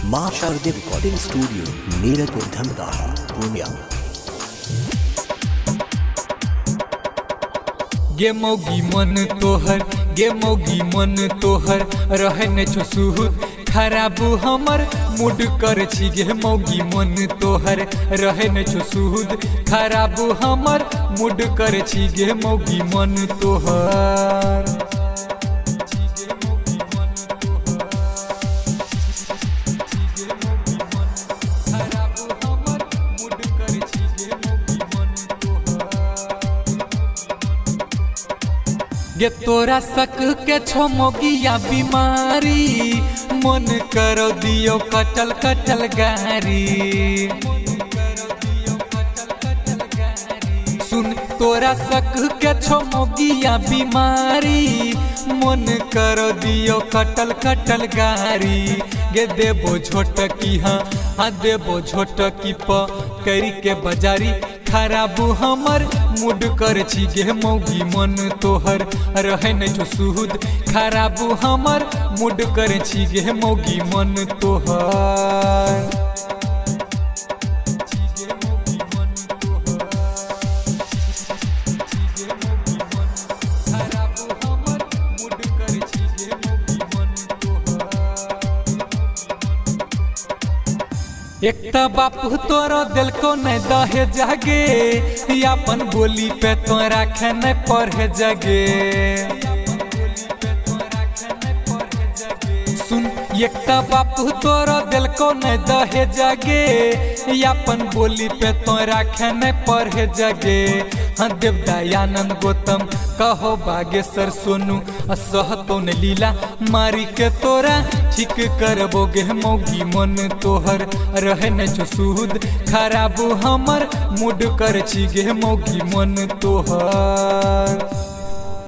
माँ Sharde recording studio Neeraj Dhamdaha Purnia. गे मौगी मन तोहर गे मौगी मन तोहर रहे न छुसुहुत खराब हमर मूड कर छी गे मौगी मन तोहर रहे न छुसुहुत खराब हमर मूड कर छी गे मौगी मन तोहर। गे तोरा सक के छो मोगिया बीमारी मन करो दियो कटल कटल गारी। सुन तोरा सक के छो मोगिया बीमारी मन करो दियो कटल कटल गारी। गे देबो झोटकी हाँ देबो झोटकी प करी के बाजारी खराब हमर मूड कर छी गे मौगी मन तोहर रहे न छुसुहुत खराब हमर मूड कर छी गे मौगी मन तोहर। एक त बापू तोरो दिल को न दहे जागे अपन बोली पे तो राखे न पढ़े जगे। सुन एक त बापू तोरो दिल को न दहे जागे अपन बोली पे तो राखे न पढ़े जगे। हाँ देवदयानंद गौतम कहो बागेश्वर सोनू असहतो न लीला मारी के तोरा ठीक करबो गे मौगी मन तोहर रहे न छुसुहुत खराब हमर मूड कर छी गे मौगी मन तोहर।